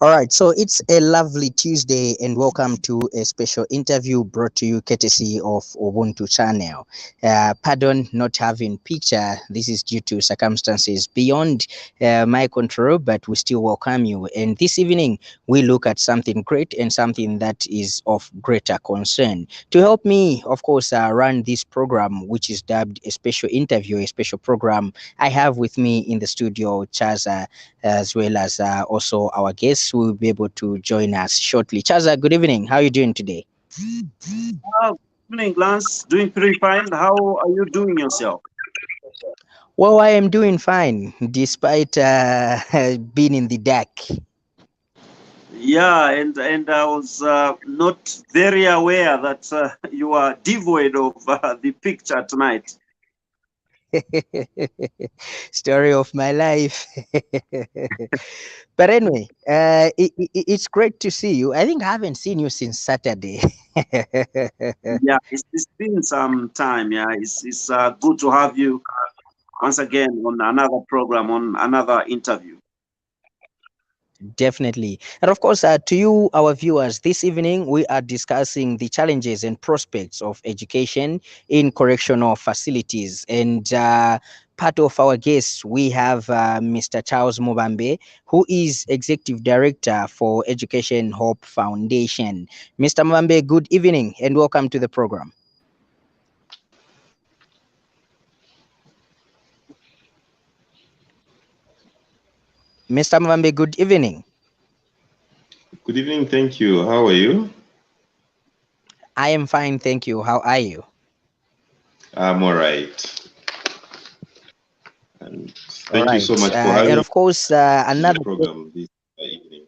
All right, so it's a lovely Tuesday, and welcome to a special interview brought to you courtesy of Ubuntu channel. Pardon not having picture. This is due to circumstances beyond my control, but we still welcome you. And this evening, we look at something great and something that is of greater concern. To help me, of course, run this program, which is dubbed a special interview, a special program, I have with me in the studio Chaza, as well as also our guests who will be able to join us shortly. Chaza, good evening. How are you doing today? Good evening, Lance. Doing pretty fine. How are you doing yourself? Well, I am doing fine despite being in the dark. Yeah, and I was not very aware that you are devoid of the picture tonight. Story of my life. But anyway, it's great to see you. I think I haven't seen you since Saturday. Yeah, it's been some time. Yeah, it's good to have you once again on another program, on another interview. Definitely. And of course, to you, our viewers, this evening we are discussing the challenges and prospects of education in correctional facilities. And part of our guests, we have Mr. Charles Mubambe, who is Executive Director for Education Hope Foundation. Mr. Mubambe, good evening and welcome to the program. Mr. Mubambe, good evening. Good evening, thank you. How are you? I am fine, thank you. How are you? I'm all right. And All thank you so right. much for And having of course, me on the another program this evening.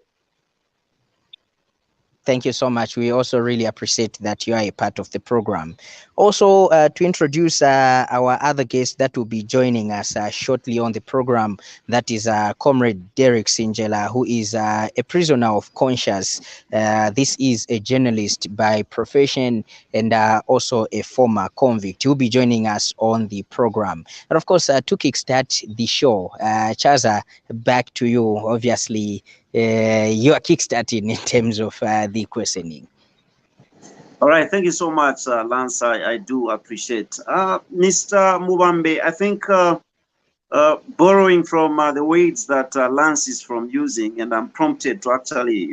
Thank you so much. We also really appreciate that you are a part of the program. Also, to introduce our other guest that will be joining us shortly on the program, that is Comrade Derrick Sinjela, who is a prisoner of conscience. This is a journalist by profession and also a former convict. He will be joining us on the program. And of course, to kickstart the show, Chaza, back to you. Obviously, you are kickstarting in terms of the questioning. All right, thank you so much, Lance. I do appreciate. Mr. Mubambe, I think borrowing from the words that Lance is from using, and I'm prompted to actually,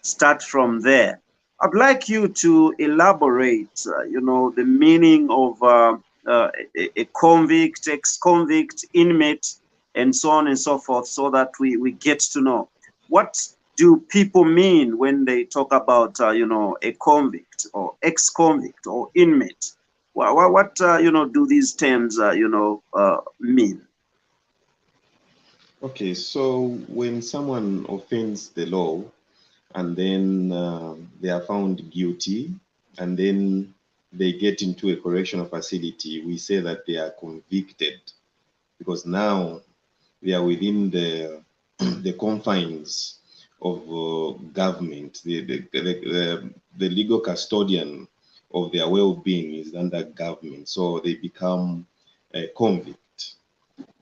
start from there. I'd like you to elaborate, the meaning of a convict, ex-convict, inmate, and so on and so forth, so that we get to know what do people mean when they talk about, a convict or ex-convict or inmate. What do these terms, mean? Okay, so when someone offends the law and then they are found guilty and then they get into a correctional facility, we say that they are convicted because now they are within the the confines of government. The legal custodian of their well-being is under government, so they become a convict.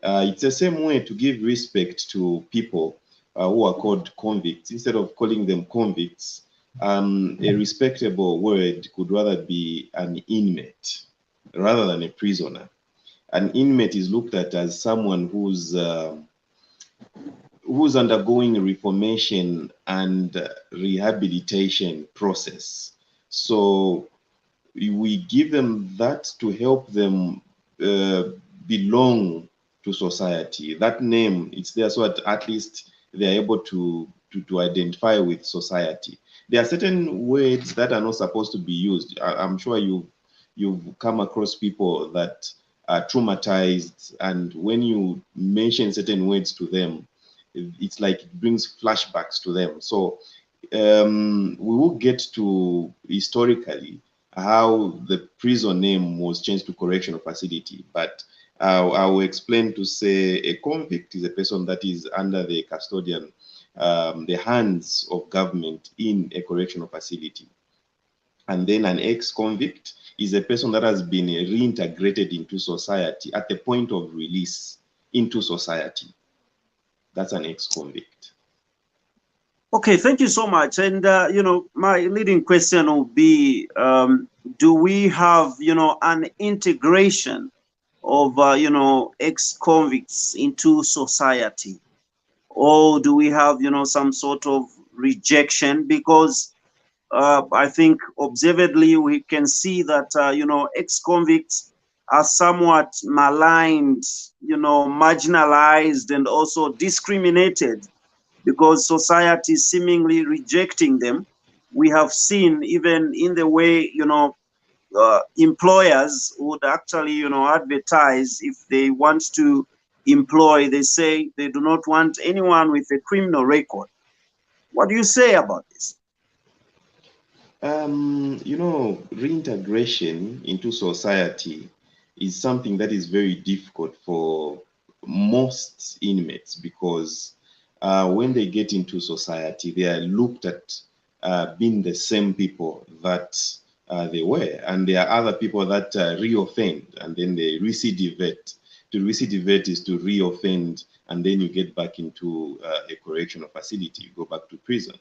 It's the same way to give respect to people who are called convicts. Instead of calling them convicts, a respectable word could rather be an inmate rather than a prisoner. An inmate is looked at as someone who's undergoing a reformation and rehabilitation process. So we give them that to help them uh, belong to society. That name, it's there so that at least they're able to identify with society. There are certain words that are not supposed to be used. I'm sure you've come across people that are traumatized, and when you mention certain words to them, it's like it brings flashbacks to them. So we will get to historically how the prison name was changed to correctional facility, but I will explain to say a convict is a person that is under the custodian, the hands of government in a correctional facility. And then an ex-convict is a person that has been reintegrated into society at the point of release into society. That's an ex-convict. Okay, thank you so much. And you know, my leading question will be: do we have, you know, an integration of you know, ex-convicts into society, or do we have, you know, some sort of rejection? Because I think observedly we can see that you know, ex-convicts are somewhat maligned, you know, marginalized, and also discriminated because society is seemingly rejecting them. We have seen even in the way, you know, employers would actually, you know, advertise if they want to employ, they say they do not want anyone with a criminal record. What do you say about this? You know, reintegration into society is something that is very difficult for most inmates because when they get into society, they are looked at being the same people that they were, and there are other people that reoffend and then they recidivate. To recidivate is to reoffend, and then you get back into a correctional facility, you go back to prison.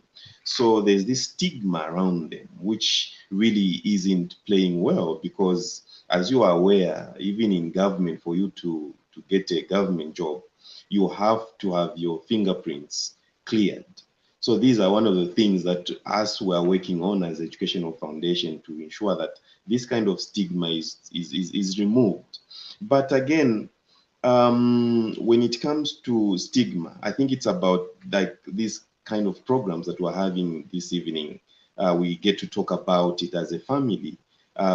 So there's this stigma around them, which really isn't playing well because, as you are aware, even in government, for you to get a government job, you have to have your fingerprints cleared. So these are one of the things that us we are working on as Educational Foundation to ensure that this kind of stigma is removed. But again, when it comes to stigma, I think it's about like these kind of programs that we're having this evening. We get to talk about it as a family.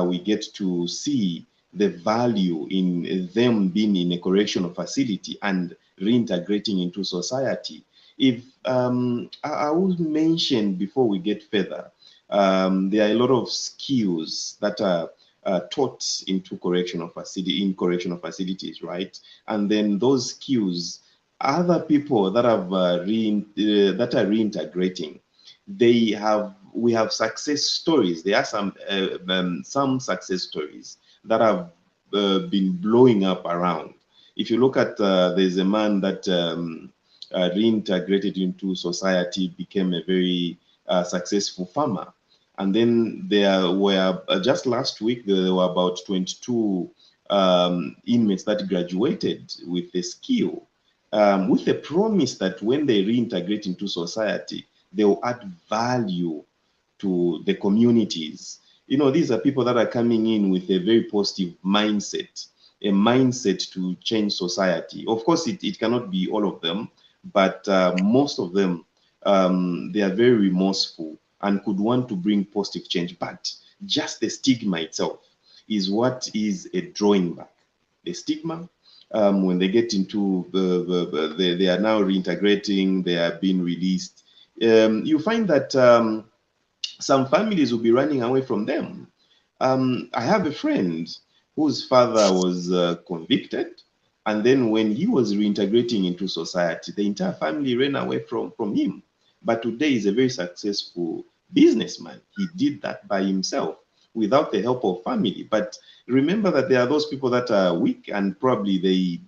We get to see the value in them being in a correctional facility and reintegrating into society. If I will mention before we get further, there are a lot of skills that are taught into correctional facilities, right? And then those skills, other people that have that are reintegrating, we have success stories. There are some success stories that have been blowing up around. If you look at there's a man that reintegrated into society, became a very successful farmer. And then there were, just last week, there were about 22 inmates that graduated with a skill, with the promise that when they reintegrate into society, they will add value to the communities. You know, these are people that are coming in with a very positive mindset, a mindset to change society. Of course, it cannot be all of them, but most of them, they are very remorseful and could want to bring positive change. But just the stigma itself is what is a drawing back. The stigma, when they get into they are now reintegrating, they are being released. You find that some families will be running away from them. I have a friend whose father was convicted, and then when he was reintegrating into society, the entire family ran away from him. But today he's a very successful businessman. He did that by himself without the help of family. But remember that there are those people that are weak and probably they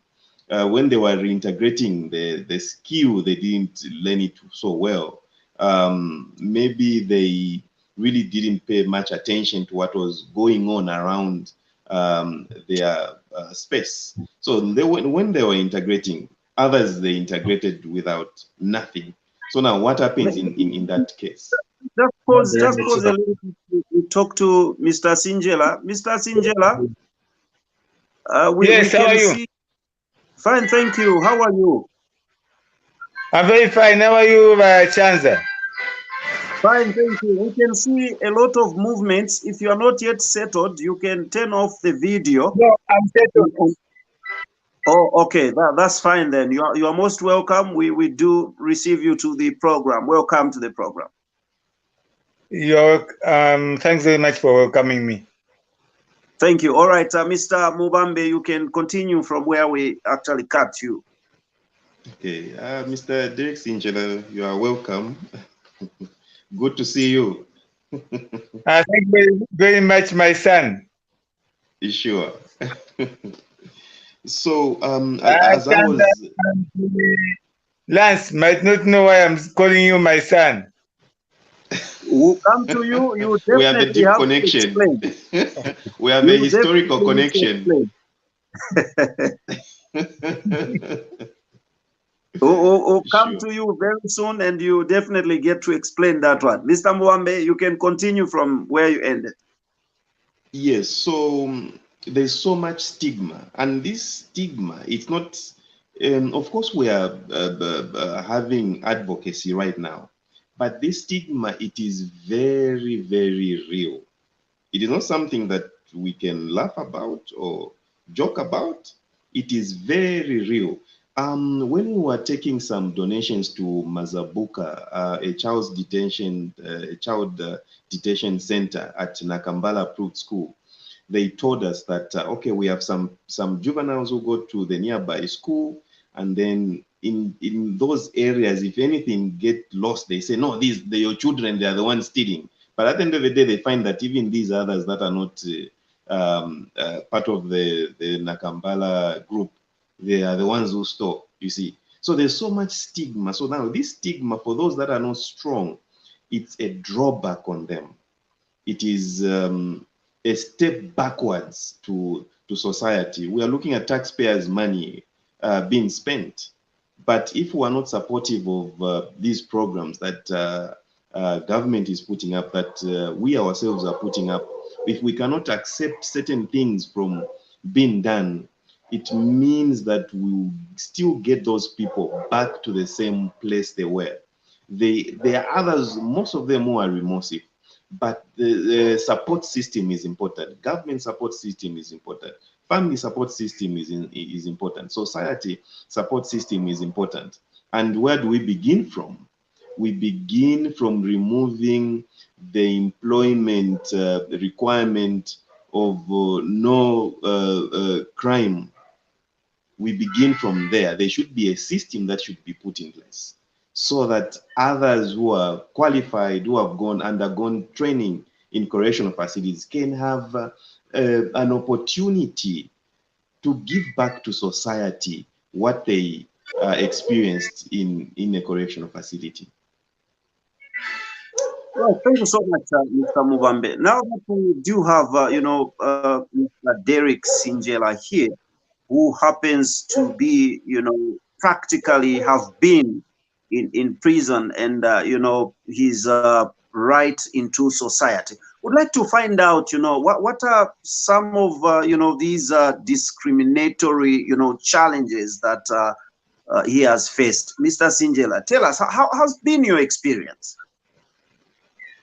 when they were reintegrating the skill, they didn't learn it so well. Maybe they really didn't pay much attention to what was going on around their space. So when they were integrating, others they integrated without nothing. So now what happens in that case? Just pause a little bit. We talk to Mr. Sinjela. Mr. Sinjela, we Yes, how are can you? see. Fine, thank you. How are you? I'm very fine. How are you, Chaza? Fine, thank you. We can see a lot of movements. If you are not yet settled, you can turn off the video. No, I'm settled. Oh, okay. That's fine then. You are most welcome. We do receive you to the program. Welcome to the program. Thanks very much for welcoming me. Thank you. All right, Mr. Mubambe, you can continue from where we actually cut you. Okay, Mr. Derrick Sinjela, you are welcome. Good to see you. Thank you very much, my son. Sure. So, as I was, Lance might not know why I'm calling you my son. We'll come to you. You We have a definitely deep have to connection. explain. We have a You historical definitely need to connection. explain. We'll come Sure. to you very soon, and you definitely get to explain that one. Mr. Mubambe, you can continue from where you ended. Yes, so there's so much stigma, and this stigma, it's not, of course, we are having advocacy right now, but this stigma, it is very, very real. It is not something that we can laugh about or joke about. It is very real. When we were taking some donations to Mazabuka, a child detention center at Nakambala Approved School, they told us that okay, we have some juveniles who go to the nearby school, and then in those areas, if anything get lost, they say no, they're your children, they are the ones stealing. But at the end of the day, they find that even these others that are not part of the Nakambala group, they are the ones who stole, you see. So there's so much stigma. So now this stigma, for those that are not strong, it's a drawback on them. It is a step backwards to society. We are looking at taxpayers' money being spent. But if we are not supportive of these programs that government is putting up, that we ourselves are putting up, if we cannot accept certain things from being done, it means that we will still get those people back to the same place they were. There are others, most of them who are remorseful, but the support system is important. Government support system is important. Family support system is important. Society support system is important. And where do we begin from? We begin from removing the employment requirement of no crime. We begin from there. There should be a system that should be put in place so that others who are qualified, who have undergone training in correctional facilities, can have an opportunity to give back to society what they experienced in a correctional facility. Well, thank you so much, Mr. Mubambe. Now that we do have, Mr. Derrick Sinjela here, who happens to be, practically have been in prison, and, he's right into society. Would like to find out, what are some of, these discriminatory, challenges that he has faced. Mr. Sinjela, tell us, how's been your experience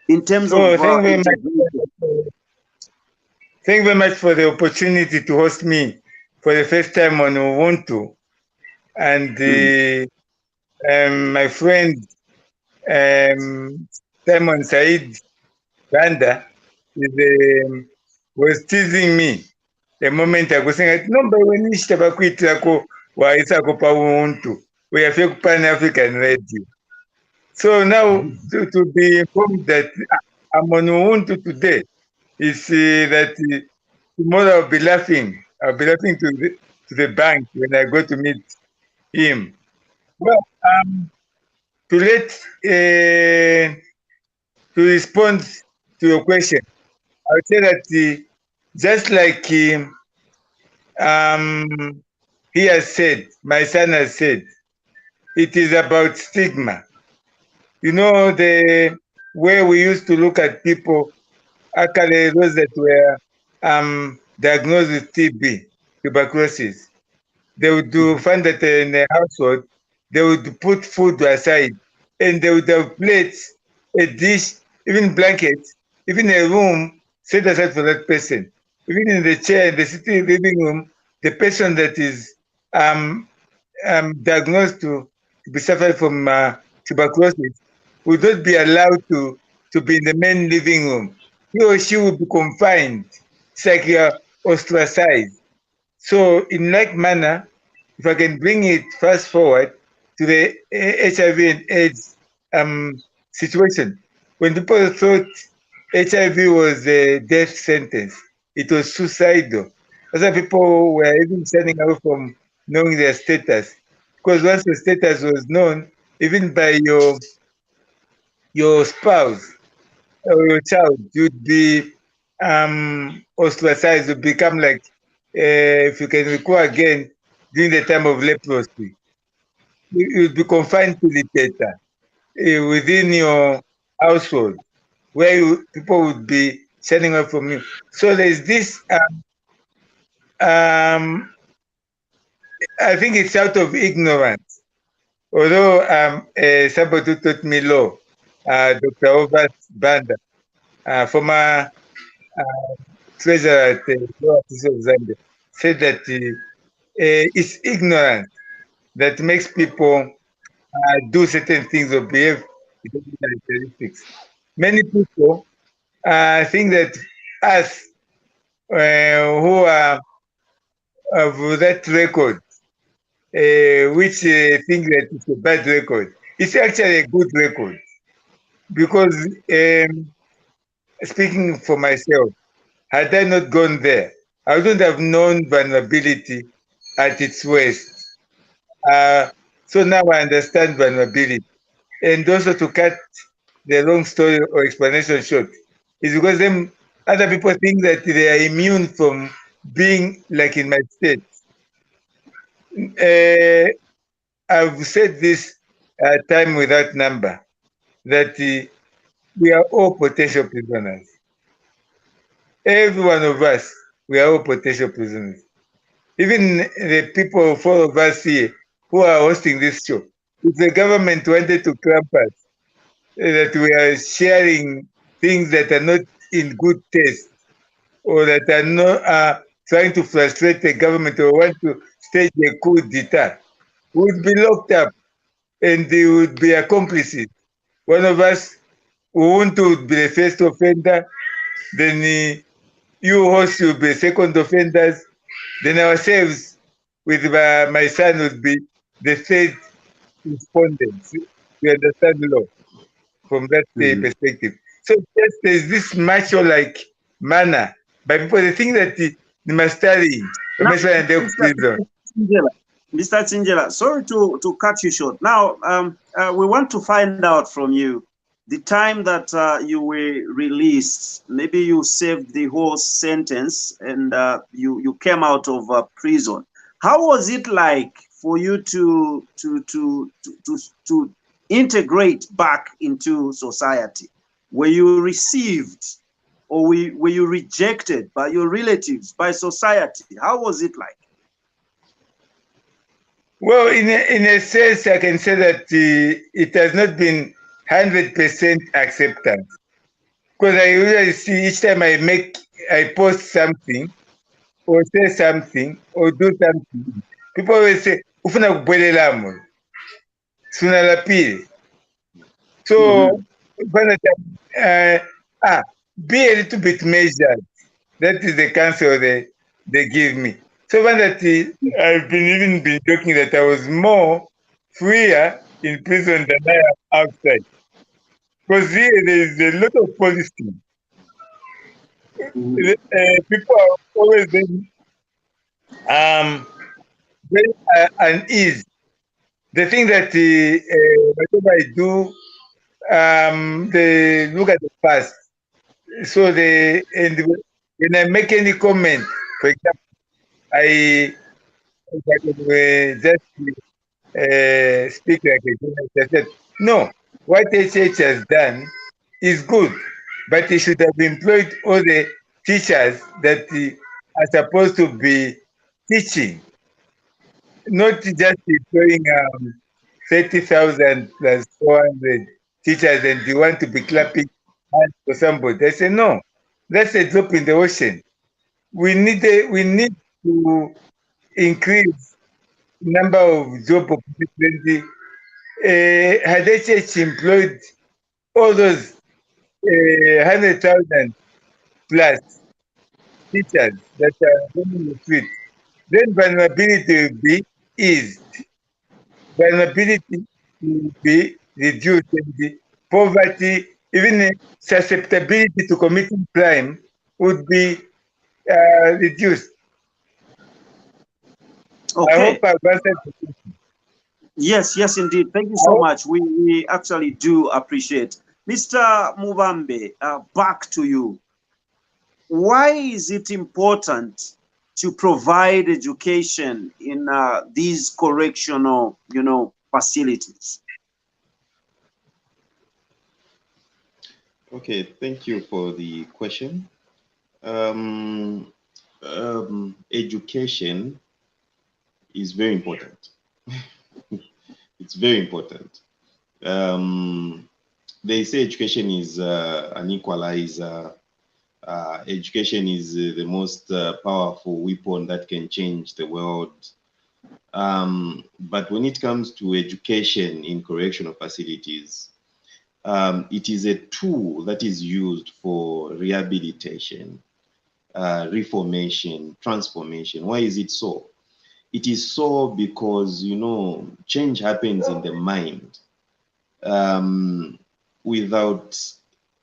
in terms So of integration? thank you very much for the opportunity to host me for the first time on Ubuntu. And my friend Simon Said Ganda was teasing me the moment I was saying, no, but when you step up with Lako, why is a copa Ubuntu? We have a Pan African radio. So now to be informed that I'm on Ubuntu today is that tomorrow I'll be laughing. I'll be laughing to the bank when I go to meet him. Well, to respond to your question, I would say that just like he has said, my son has said, it is about stigma. You know, the way we used to look at people, actually those that were diagnosed with TB, tuberculosis, they would find that in the household, they would put food aside and they would have plates, a dish, even blankets, even a room set aside for that person. Even in the chair in the sitting living room, the person that is diagnosed to be suffering from tuberculosis would not be allowed to be in the main living room. He or she will be confined. It's like ostracized. So, in like manner, if I can bring it fast forward to the HIV and AIDS situation, when people thought HIV was a death sentence, it was suicidal. Other people were even standing away from knowing their status. Because once your status was known, even by your spouse or your child, you'd be ostracized, you become like, if you can recall again, during the time of leprosy, you'd be confined to the theater within your household, where people would be sending away from you. So there's this, I think it's out of ignorance. Although somebody who taught me law, Dr. Ovas Banda, former treasurer at the Law Office of Zambia, said that it's ignorance that makes people do certain things or behave with certain characteristics. Many people think that us who are of that record, which think that it's a bad record, it's actually a good record because speaking for myself, had I not gone there, I wouldn't have known vulnerability at its worst. So now I understand vulnerability. And also to cut the long story or explanation short, is because them other people think that they are immune from being like in my state. I've said this time without number that we are all potential prisoners. Every one of us, we are all potential prisoners. Even the people, four of us here, who are hosting this show, if the government wanted to clamp us, that we are sharing things that are not in good taste, or that are not trying to frustrate the government or want to stage a coup d'etat, would be locked up and they would be accomplices. One of us who would be the first offender, then you host will be second offenders, then ourselves with my son would be the third respondents. We understand law from that perspective. So yes, there's this macho-like manner by people. They think that they must study Now, and prison. Mr. Sinjela, sorry to cut you short. Now, we want to find out from you the time that you were released. Maybe you served the whole sentence and you came out of prison. How was it like for you to integrate back into society? Were you received or were you rejected by your relatives, by society? How was it like? Well, in a sense, I can say that it has not been 100% acceptance. Because I usually see each time I post something or say something or do something, people always say, ufuna kubwelela mu, suna la pili. So, be a little bit measured. That is the counsel they give me. So when that I've been joking that I was more freer in prison than I am outside. Because here there is a lot of policy. People are always very uneasy. They think that whatever I do, they look at the past. So and when I make any comment, for example, I just speak like a journalist. I said, no, what HH has done is good, but he should have employed all the teachers that are supposed to be teaching, not just employing 30,000 plus 400 teachers and you want to be clapping hands for somebody. I say, no, that's a drop in the ocean. We need to increase number of job opportunities. Had HH employed all those 100,000 plus teachers that are running the street, then vulnerability will be eased. Vulnerability will be reduced, and the poverty, even susceptibility to committing crime would be reduced. Okay. I hope I've answered the question. Yes, yes, indeed. Thank you so much. We actually do appreciate. Mr. Mubambe, back to you. Why is it important to provide education in these correctional, facilities? Okay, thank you for the question. Um, Education is very important. It's very important. They say education is an equalizer. Education is the most powerful weapon that can change the world. But when it comes to education in correctional facilities, it is a tool that is used for rehabilitation, reformation, transformation. Why is it so? It is so because, change happens in the mind. Without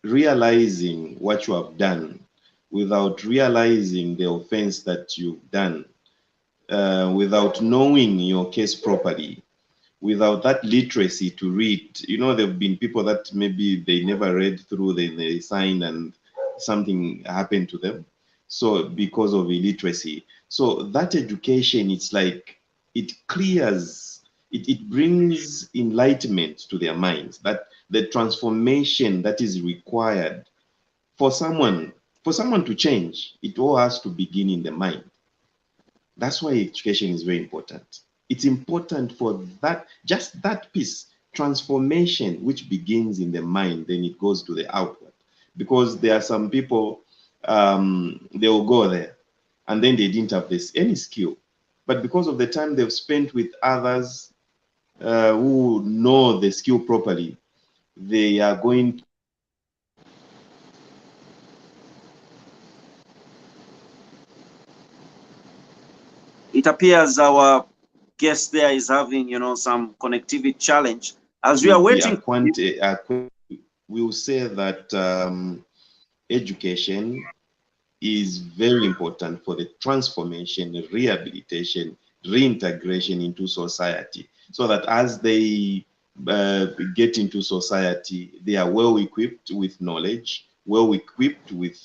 realizing what you have done, without realizing the offense that you've done, without knowing your case properly, without that literacy to read. There have been people that maybe they never read through, they signed and something happened to them. So because of illiteracy. So that education, it's like it clears, it brings enlightenment to their minds, that the transformation that is required for someone to change, it all has to begin in the mind. That's why education is very important. It's important for that, just that piece, transformation, which begins in the mind, then it goes to the outward. Because there are some people, they will go there and then they didn't have any skill. But because of the time they've spent with others who know the skill properly, they are going. It appears our guest there is having, some connectivity challenge. As we are Be waiting, we will say that education is very important for the transformation, rehabilitation, reintegration into society, so that as they get into society, they are well equipped with knowledge, well equipped with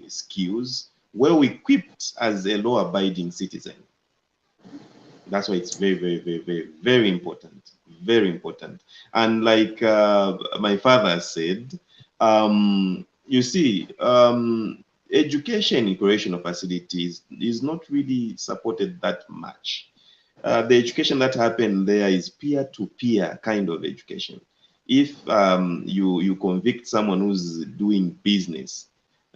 skills, well equipped as a law-abiding citizen. That's why it's very, very, very, very, very important. Very important. And like my father said, you see, education in correctional facilities is not really supported that much. The education that happened there is peer-to-peer kind of education. If you convict someone who's doing business,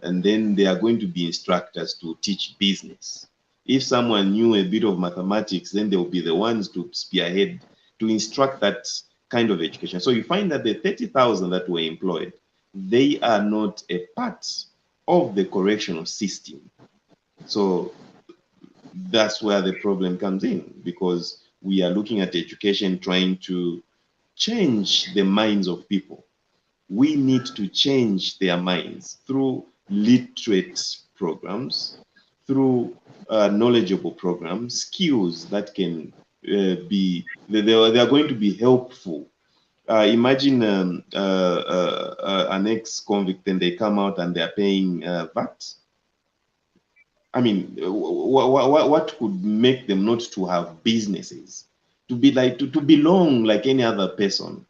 and then they are going to be instructors to teach business. If someone knew a bit of mathematics, then they will be the ones to spearhead, to instruct that kind of education. So you find that the 30,000 that were employed, they are not a part of the correctional system. So that's where the problem comes in, because we are looking at education trying to change the minds of people. We need to change their minds through literate programs, through knowledgeable programs, skills that can they are going to be helpful. Imagine an ex-convict and they come out and they're paying VAT. I mean, what could make them not to have businesses? To be like, to belong like any other person.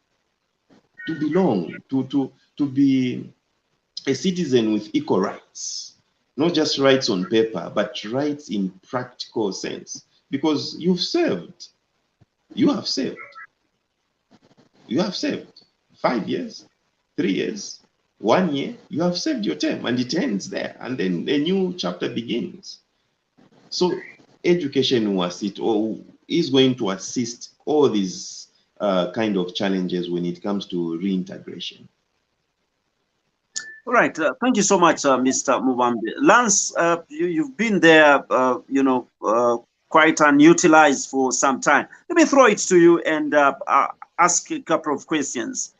To belong, to be a citizen with equal rights, not just rights on paper, but rights in practical sense. Because you have saved 5 years, 3 years, 1 year, you have saved your term and it ends there. And then a new chapter begins. So education is going to assist all these kind of challenges when it comes to reintegration. all right. Thank you so much, Mr. Mubambe. Lance, you've been there, quite unutilized for some time. Let me throw it to you and ask a couple of questions.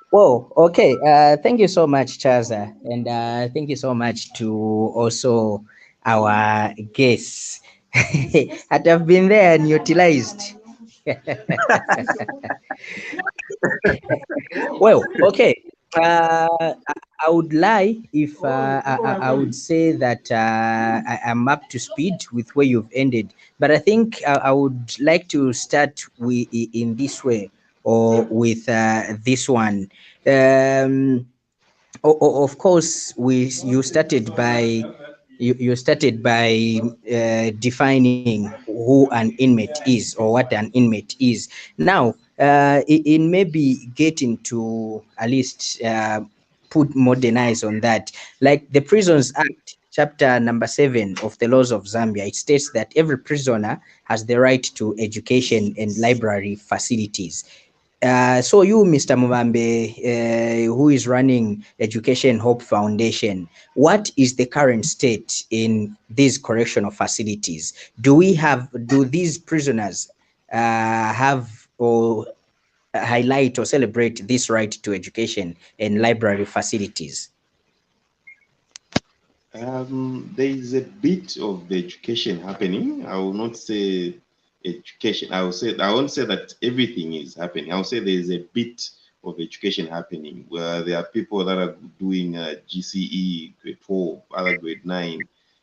Whoa, okay. Thank you so much, Chaza. And thank you so much to also our guests. I'd have been there and utilized. Well, okay. I would lie if I would say that I am up to speed with where you've ended. But I think I would like to start in this way or with this one. Um, of course, you started by defining who an inmate is or what an inmate is. Now, in maybe getting to at least put modernize on that, like the Prisons Act, chapter number 7 of the laws of Zambia, it states that every prisoner has the right to education and library facilities. So you, Mr. Mubambe, who is running Education Hope Foundation, what is the current state in these correctional facilities? Do these prisoners have or highlight or celebrate this right to education and library facilities? There is a bit of education happening. I will not say education. I won't say that everything is happening. I will say there is a bit of education happening where there are people that are doing GCE, grade 12, other grade 9,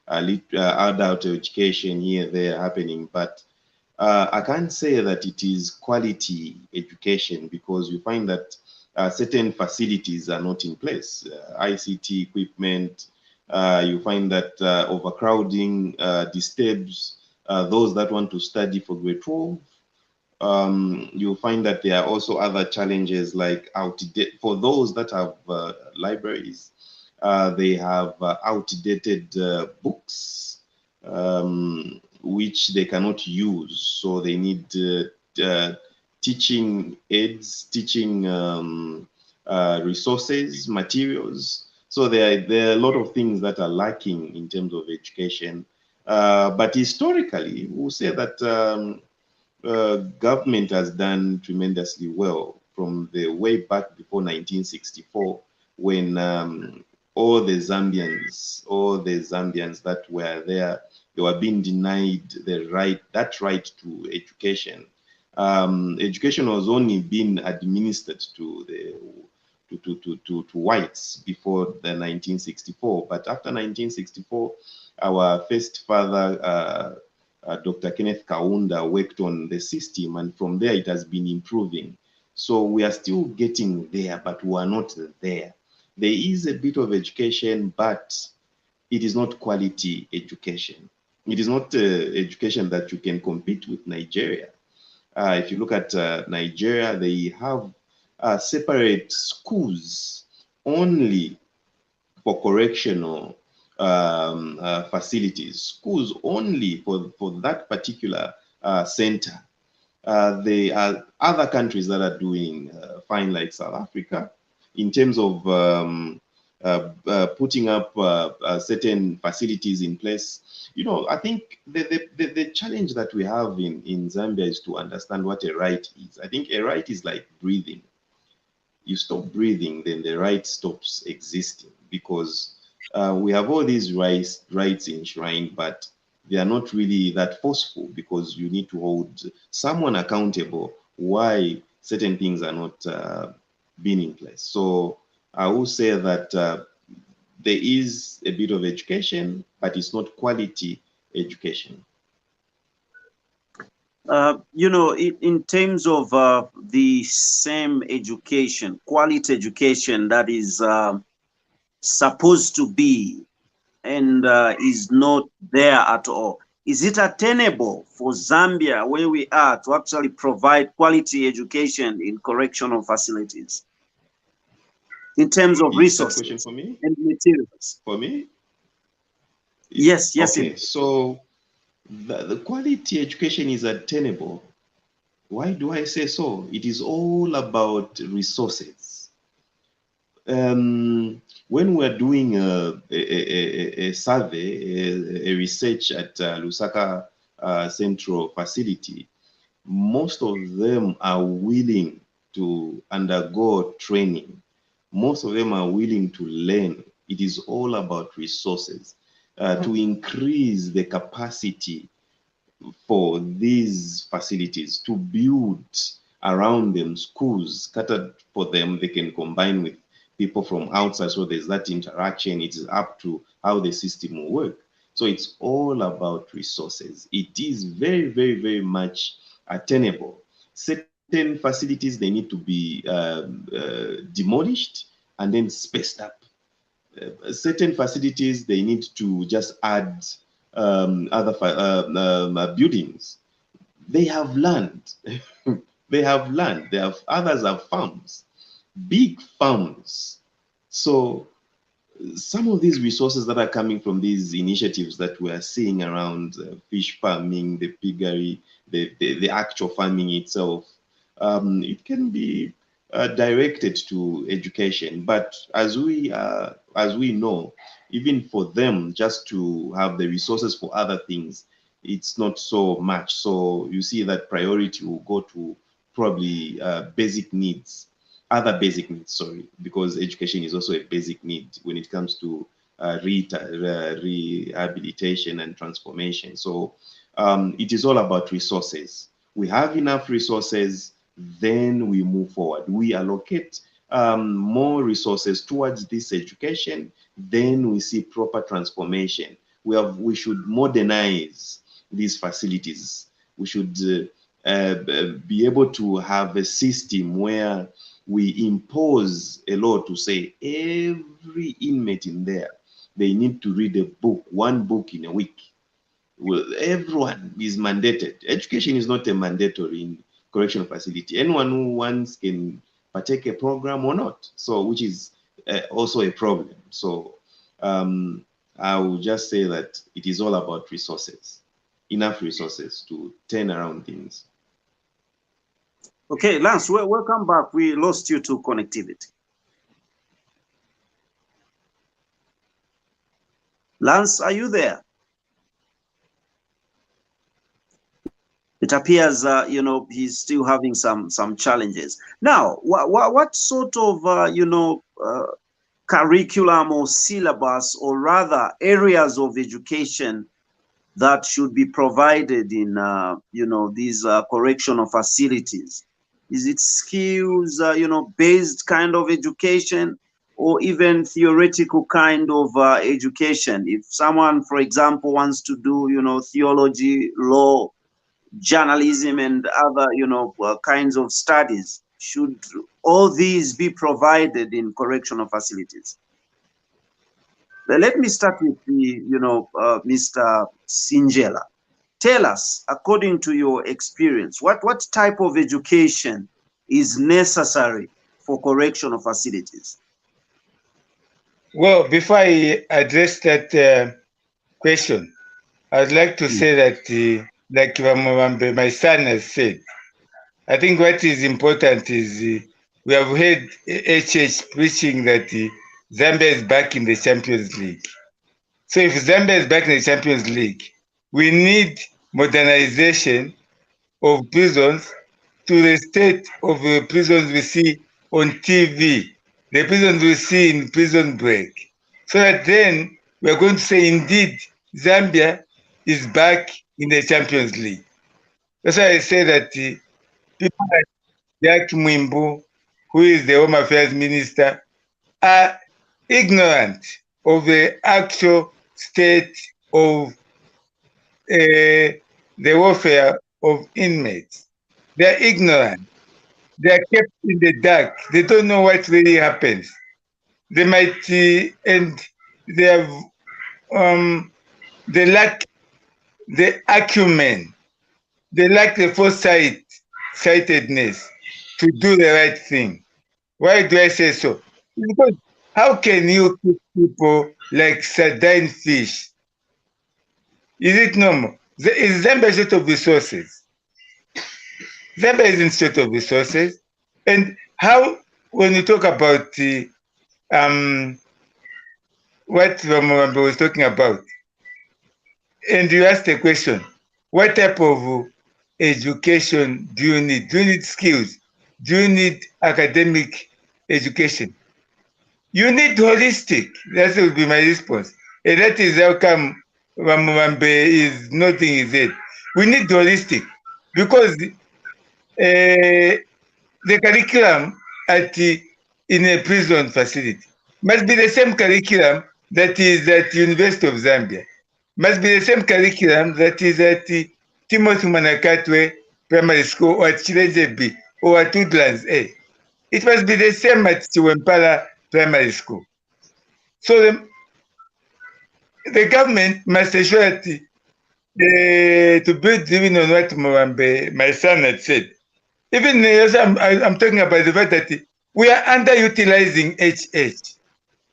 adult education here, there happening. But I can't say that it is quality education because you find that certain facilities are not in place. ICT equipment, you find that overcrowding disturbs those that want to study for grade 12. You'll find that there are also other challenges like outdated, for those that have libraries, they have outdated books which they cannot use. So they need teaching aids, teaching resources, materials. So there are a lot of things that are lacking in terms of education. But historically, we'll say that government has done tremendously well from the way back before 1964 when all the Zambians that were there, they were being denied that right to education. Education was only being administered to the to whites before the 1964, but after 1964, our first father, Dr. Kenneth Kaunda, worked on the system, and from there it has been improving. So we are still getting there, but we are not there. There is a bit of education, but it is not quality education. It is not education that you can compete with Nigeria. If you look at Nigeria, they have separate schools only for correctional facilities, schools only for that particular center. There are other countries that are doing fine, like South Africa, in terms of putting up certain facilities in place. You know, I think the challenge that we have in Zambia is to understand what a right is. I think a right is like breathing. You stop breathing, then the right stops existing, because we have all these rights enshrined, but they are not really that forceful, because you need to hold someone accountable why certain things are not being in place. So I will say that there is a bit of education, but it's not quality education. You know, in terms of the same education, quality education that is supposed to be and is not there at all. Is it attainable for Zambia, where we are, to actually provide quality education in correctional facilities in terms of Is that question resources for me? and materials? For me? Yes, yes. Okay, so the quality education is attainable. Why do I say so? It is all about resources. When we're doing a survey, a research at Lusaka Central Facility, most of them are willing to undergo training. Most of them are willing to learn. It is all about resources to increase the capacity for these facilities to build around them schools catered for them. They can combine with people from outside, so there's that interaction. It is up to how the system will work. So it's all about resources. It is very, very, very much attainable. Certain facilities, they need to be demolished and then spaced up. Certain facilities, they need to just add other buildings. They have land. They have land. They have, others have farms, big farms. So some of these resources that are coming from these initiatives that we are seeing around fish farming, the piggery, the actual farming itself, it can be directed to education. But as we know, even for them just to have the resources for other things, it's not so much. So you see that priority will go to probably basic needs, other basic needs, sorry, because education is also a basic need when it comes to rehabilitation and transformation. So it is all about resources. We have enough resources, then we move forward. We allocate more resources towards this education, then we see proper transformation. We should modernize these facilities. We should be able to have a system where we impose a law to say every inmate in there, they need to read a book, one book in a week. Well, everyone is mandated. Education is not a mandatory in correctional facility. Anyone who wants can partake a program or not. So, which is also a problem. So, I will just say that it is all about resources, enough resources to turn around things. Okay, Lance, welcome back. We lost you to connectivity. Lance, are you there? It appears, you know, he's still having some challenges. Now, what sort of, you know, curriculum or syllabus, or rather areas of education that should be provided in, you know, these correctional facilities? Is it skills, you know, based kind of education, or even theoretical kind of education? If someone, for example, wants to do, you know, theology, law, journalism, and other, you know, kinds of studies, should all these be provided in correctional facilities? Let me start with the, you know, Mr. Sinjela. Tell us, according to your experience, what type of education is necessary for correctional facilities? Well, before I address that question, I'd like to say that, like Mubambe, my son has said, I think what is important is we have heard HH preaching that Zambia is back in the Champions League. So if Zambia is back in the Champions League, we need modernization of prisons to the state of the prisons we see on TV, the prisons we see in Prison Break, so that then we are going to say, indeed, Zambia is back in the Champions League. That's why I say that people like Jack Mwimbu, who is the Home Affairs Minister, are ignorant of the actual state of the welfare of inmates. They are ignorant. They are kept in the dark. They don't know what really happens. They might, and they have, they lack the acumen. They lack the foresightedness to do the right thing. Why do I say so? Because how can you keep people like sardine fish? Is it normal? Is Zambia short of resources? Zambia isn't short of resources. And how, when you talk about what Mubambe was talking about, and you asked the question, what type of education do you need? Do you need skills? Do you need academic education? You need holistic. That would be my response. And that is how come Mubambe is nothing is it. We need holistic because the curriculum in a prison facility must be the same curriculum that is at the University of Zambia, must be the same curriculum that is at the Timothy Manakatwe Primary School or at Chileje B or at Woodlands A. It must be the same at Chiwempala Primary School. So the government must ensure that to build even on what Mubambe, my son, had said. Even I'm talking about the fact that we are underutilizing HH.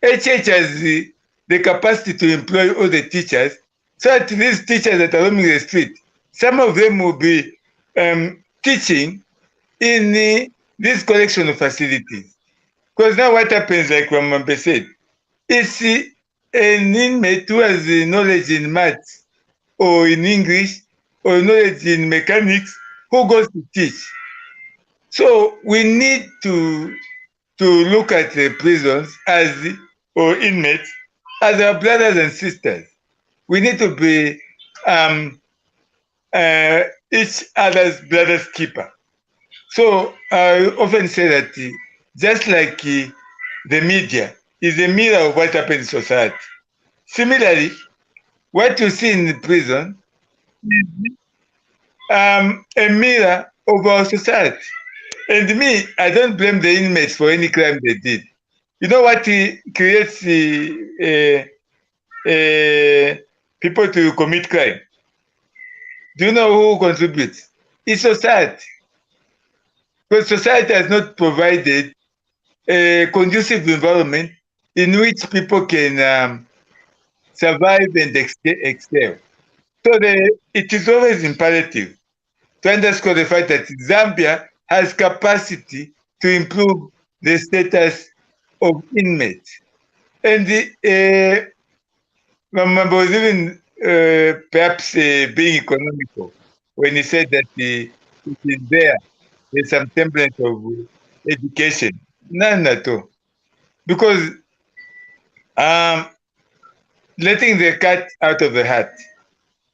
HH has the capacity to employ all the teachers, so that these teachers that are roaming the street, some of them will be teaching in these correctional facilities. Because now what happens, like Mubambe said, is an inmate who has knowledge in maths or in English or knowledge in mechanics who goes to teach. So we need to look at the prisons as or inmates as our brothers and sisters. We need to be each other's brother's keeper. So I often say that just like the media is a mirror of what happens in society. Similarly, what you see in the prison is a mirror of our society. And me, I don't blame the inmates for any crime they did. You know what creates people to commit crime? Do you know who contributes? It's society. Because society has not provided a conducive environment in which people can survive and excel. So it is always imperative to underscore the fact that Zambia has capacity to improve the status of inmates. And Mubambe was even perhaps being economical when he said that it is there's some semblance of education. None at all. Because letting the cat out of the hat,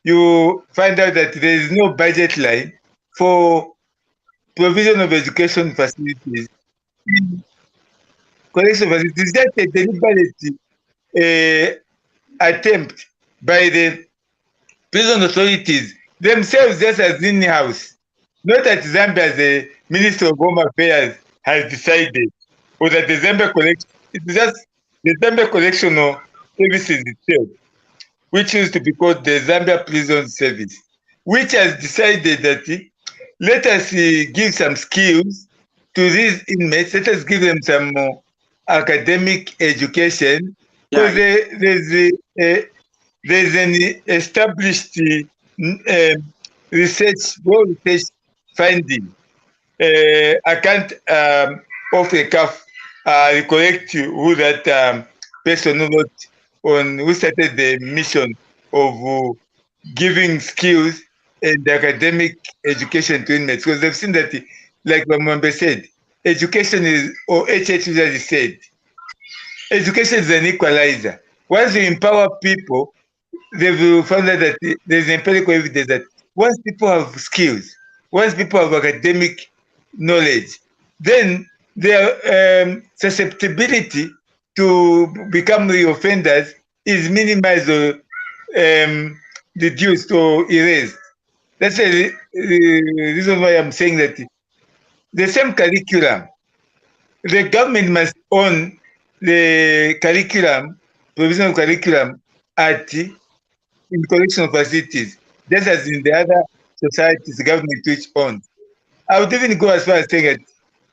you find out that there is no budget line for provision of education facilities. Correctional facilities, just a deliberate attempt by the prison authorities themselves, just as in-house. Not that Zambia, the Minister of Home Affairs, has decided, or that the Zambia Correctional, it's just the Zambia Correctional Services itself, which used to be called the Zambia Prison Service, which has decided that let us give some skills to these inmates, let us give them some academic education, because there's an established research finding. I can't off the cuff recollect who that person who started the mission of giving skills and academic education to inmates, because they've seen that, like Mubambe said, education is, or HH usually said, education is an equalizer. Once you empower people, they've found out that there's empirical evidence that once people have skills, once people have academic knowledge, then their susceptibility to become reoffenders is minimized or reduced or erased. That's the reason why I'm saying that the same curriculum, the government must own the curriculum, provisional curriculum in correctional facilities, just as in the other societies, the government which owns. I would even go as far as saying that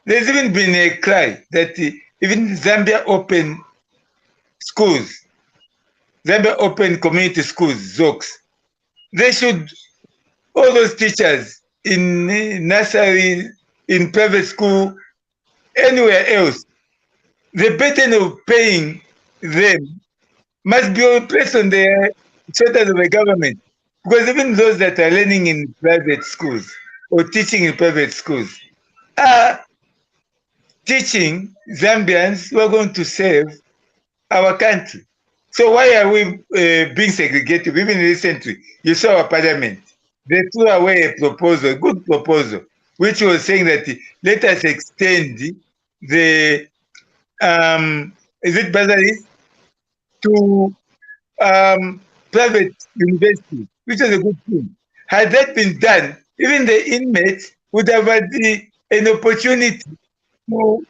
there's even been a cry that even Zambia Open schools, Zambia Open community schools, ZOCs, they should, all those teachers in nursery, in private school, anywhere else, the burden of paying them must be placed on the shoulders of the government. Because even those that are learning in private schools or teaching in private schools are teaching Zambians who are going to serve our country. So why are we being segregated? Even recently, you saw our parliament. they threw away a proposal, a good proposal, which was saying that let us extend the is it bursaries to private universities, which is a good thing. Had that been done, even the inmates would have had an opportunity to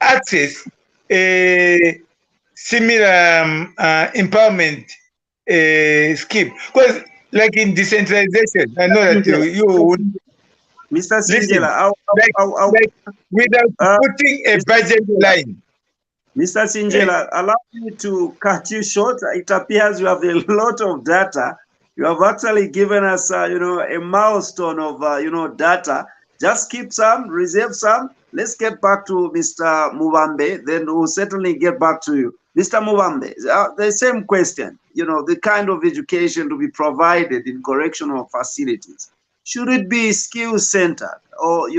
access a similar empowerment scheme. Because, like in decentralization, I know that you would Mr. listen, Sinjela, like without putting a Mr. budget Sinjela, line. Mr. Sinjela, allow me to cut you short. It appears you have a lot of data. You have actually given us, a milestone of, data. Just keep some, reserve some. Let's get back to Mr. Mubambe. Then we'll certainly get back to you. Mr. Mubambe, the same question, the kind of education to be provided in correctional facilities. Should it be skill-centered or,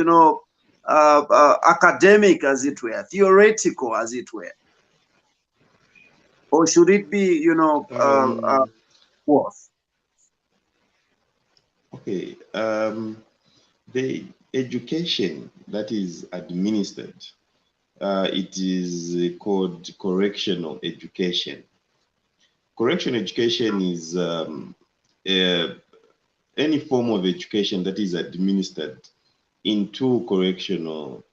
academic, as it were, theoretical, as it were? Or should it be, both? Okay. The education that is administered, it is called correctional education. Correctional education is any form of education that is administered into correctional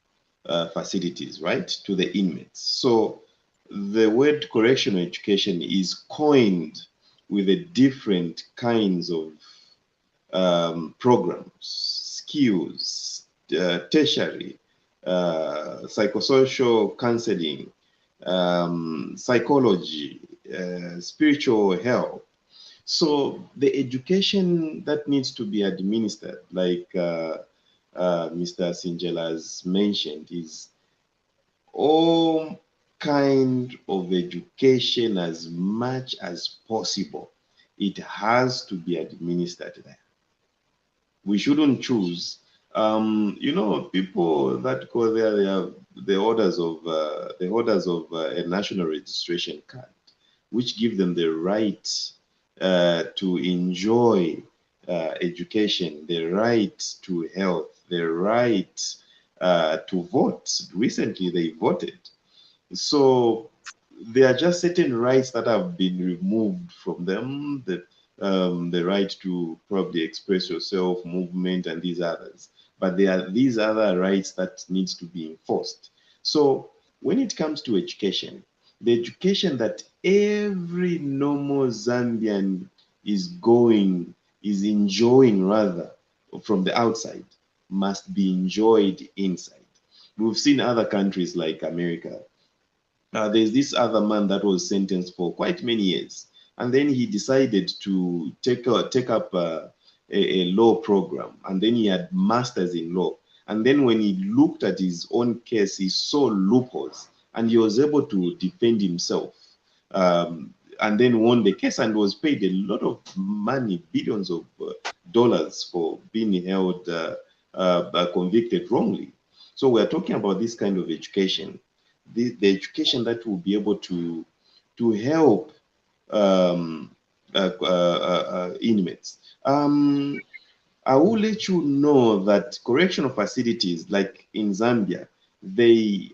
facilities, right, to the inmates. So the word correctional education is coined with the different kinds of programs, skills, tertiary, psychosocial counseling, psychology, spiritual health. So the education that needs to be administered, like Mr. Sinjela has mentioned, is all kind of education as much as possible. It has to be administered there. We shouldn't choose. People that go there, they have the orders of a national registration card, which give them the right to enjoy education, the right to health, the right to vote. Recently, they voted. So there are just certain rights that have been removed from them. The right to probably express yourself, movement, and these others. But there are these other rights that needs to be enforced. So when it comes to education, the education that every normal Zambian is enjoying rather from the outside must be enjoyed inside. We've seen other countries like America. There's this other man that was sentenced for quite many years, and then he decided to take up a law program, and then he had masters in law. And then when he looked at his own case, he saw loopholes, and he was able to defend himself, and then won the case and was paid a lot of money, billions of dollars, for being held convicted wrongly. So we're talking about this kind of education, the education that will be able to help inmates. I will let you know that correctional facilities, like in Zambia, they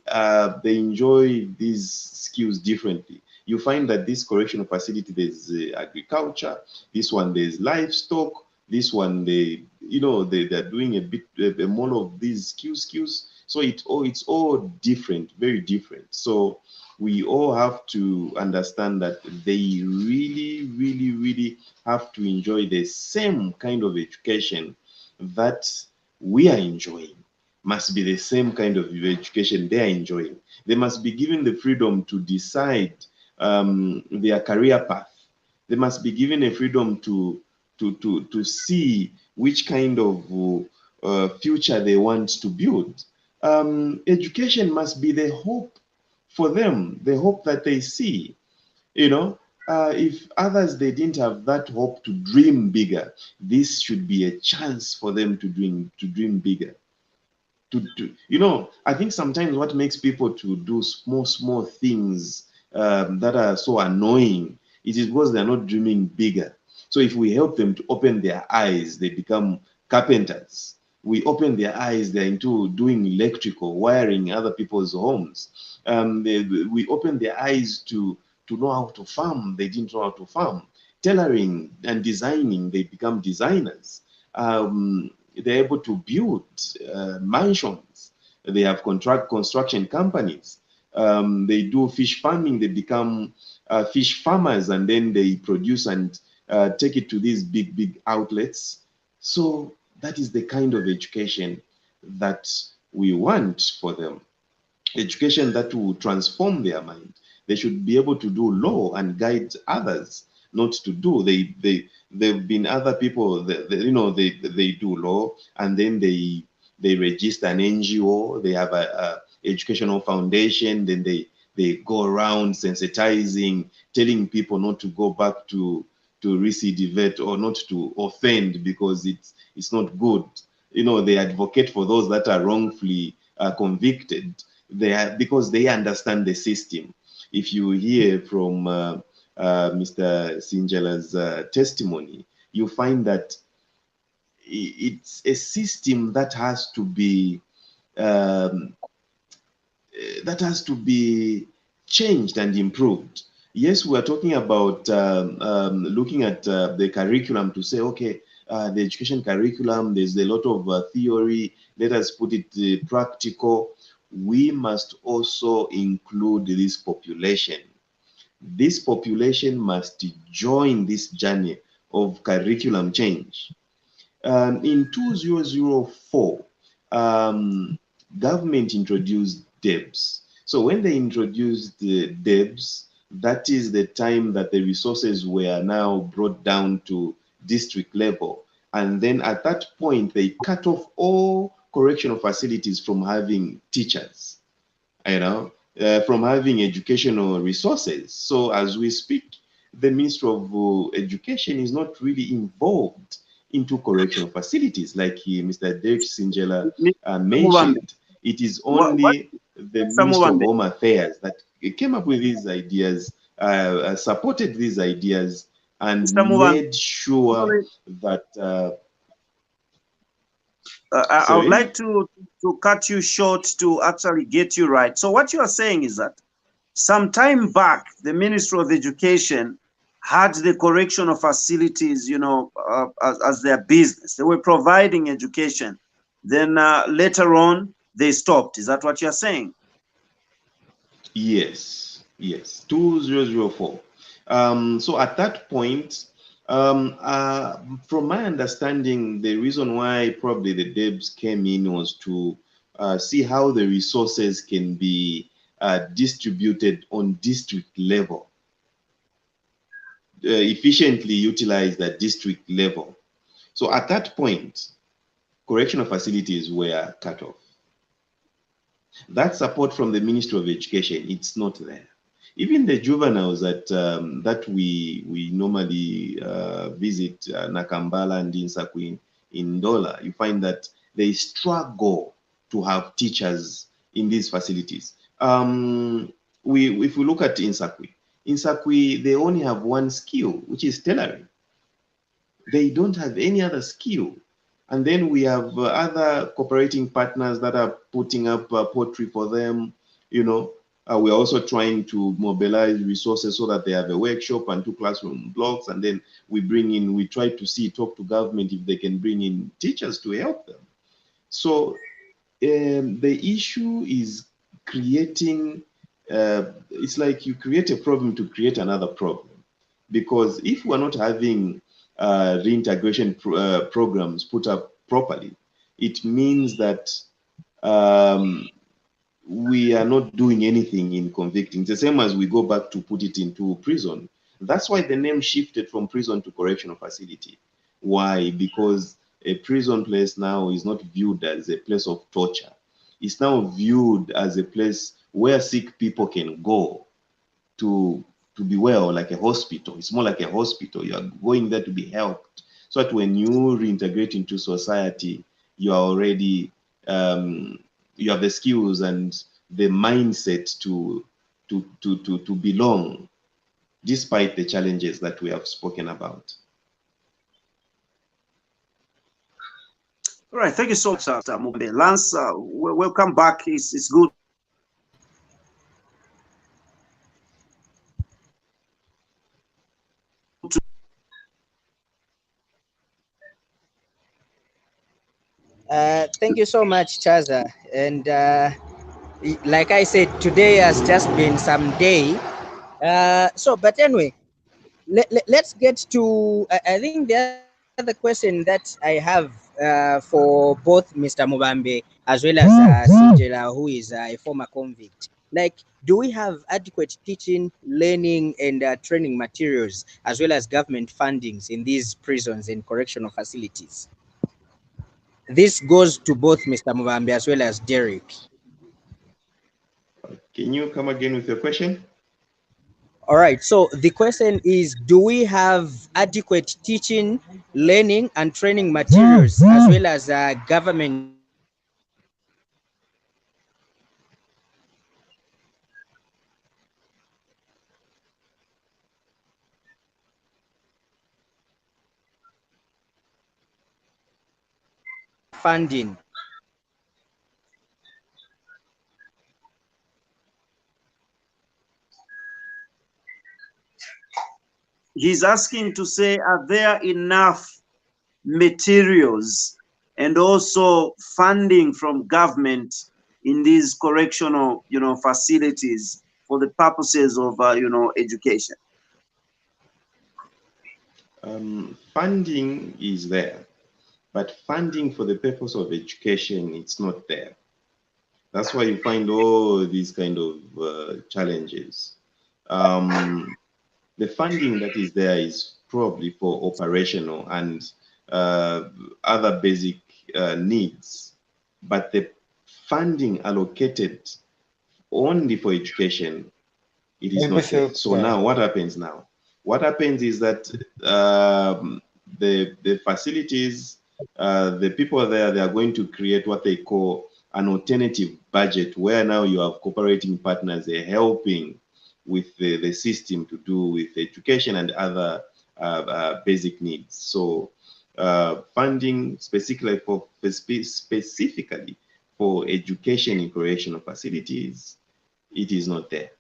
enjoy these skills differently. You find that this correctional facility, there's agriculture, this one there's livestock, this one they're doing a bit more of these skills. So it's all different, very different. So we all have to understand that they really, really, really have to enjoy the same kind of education that we are enjoying. Must be the same kind of education they are enjoying. They must be given the freedom to decide their career path. They must be given a freedom to see which kind of future they want to build. Education must be the hope for them, the hope that they see. If others, they didn't have that hope to dream bigger, this should be a chance for them to dream bigger. I think sometimes what makes people to do small things that are so annoying, it is because they're not dreaming bigger. So So if we help them to open their eyes, they become carpenters. We open their eyes, they're into doing electrical, wiring other people's homes. We open their eyes to know how to farm. They didn't know how to farm. Tailoring and designing, they become designers. They're able to build mansions. They have construction companies. They do fish farming. They become fish farmers, and then they produce and take it to these big outlets. So that is the kind of education that we want for them. Education that will transform their mind. They should be able to do law and guide others not to do. They've been other people that, they do law, and then they register an NGO. They have a educational foundation. Then they go around sensitizing, telling people not to go back to recidivate or not to offend because it's not good. They advocate for those that are wrongfully convicted. Because they understand the system. If you hear from Mr. Sinjela's testimony, you find that it's a system that has to be changed and improved. Yes, we are talking about looking at the curriculum to say, okay, the education curriculum, there's a lot of theory, let us put it practical. We must also include this population. This population must join this journey of curriculum change. In 2004, government introduced DEBs. So when they introduced the DEBs, that is the time that the resources were now brought down to district level. And then at that point, they cut off all correctional facilities from having teachers, from having educational resources. So as we speak, the Ministry of Education is not really involved into correctional facilities, like Mr. Derrick Sinjela mentioned. It is only the Ministry of Home Affairs that came up with these ideas, supported these ideas, and made sure that I would like to cut you short to actually get you right. So what you are saying is that some time back, the Ministry of Education had the correctional facilities, as their business. They were providing education. Then later on, they stopped. Is that what you're saying? Yes, 2004. So at that point, from my understanding, the reason why probably the DEBs came in was to see how the resources can be distributed on district level, efficiently utilized at district level. So at that point, correctional facilities were cut off. That support from the Ministry of Education, it's not there. Even the juveniles that we normally visit, Nakambala and Insakwi in Ndola, you find that they struggle to have teachers in these facilities. If we look at Insakwi, they only have one skill, which is tailoring. They don't have any other skill. And then we have other cooperating partners that are putting up pottery for them. We're also trying to mobilize resources so that they have a workshop and 2 classroom blocks. And then we try to talk to government if they can bring in teachers to help them. So the issue is creating, it's like you create a problem to create another problem. Because if we're not having reintegration programs put up properly, it means that we are not doing anything in convicting. It's the same as we go back to put it into prison. That's why the name shifted from prison to correctional facility. Why? Because a prison place now is not viewed as a place of torture. It's now viewed as a place where sick people can go to be well, like a hospital. It's more like a hospital. You are going there to be helped. So that when you reintegrate into society, you are already you have the skills and the mindset to belong, despite the challenges that we have spoken about. All right, thank you so much, Mubambe. Lance, welcome back. It's good to have you back. Thank you so much, Chaza. And like I said, today has just been some day. But anyway, let's get to. I think the other question that I have for both Mr. Mubambe as well as Sinjela, who is a former convict. Like, do we have adequate teaching, learning, and training materials as well as government fundings in these prisons and correctional facilities? This goes to both Mr. Mubambe as well as Derrick. Can you come again with your question? All right. So the question is, do we have adequate teaching, learning, and training materials as well as government fundings in these correctional facilities? Funding. He's asking to say, are there enough materials and also funding from government in these correctional, facilities for the purposes of, education? Funding is there, but funding for the purpose of education, it's not there. That's why you find all these kind of challenges. The funding that is there is probably for operational and other basic needs, but the funding allocated only for education, it is not there. So now what happens now? What happens is that the facilities, the people there, they are going to create what they call an alternative budget, where now you have cooperating partners, they're helping with the system to do with education and other basic needs. So funding specifically for education in correctional facilities, it is not there.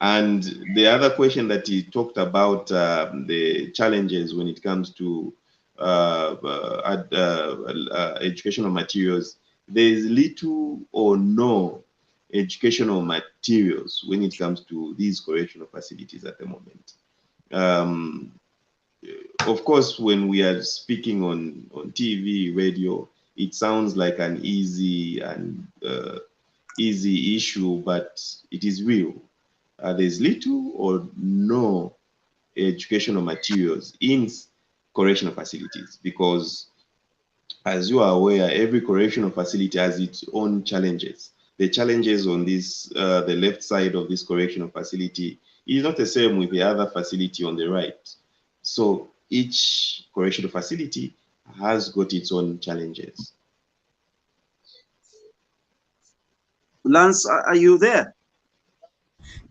And the other question that he talked about, the challenges when it comes to educational materials, there is little or no educational materials when it comes to these correctional facilities at the moment. Of course, when we are speaking on TV, radio, it sounds like an easy issue, but it is real. There's little or no educational materials in correctional facilities because, as you are aware, every correctional facility has its own challenges. The challenges on this, the left side of this correctional facility is not the same with the other facility on the right. So each correctional facility has got its own challenges. Lance, are you there?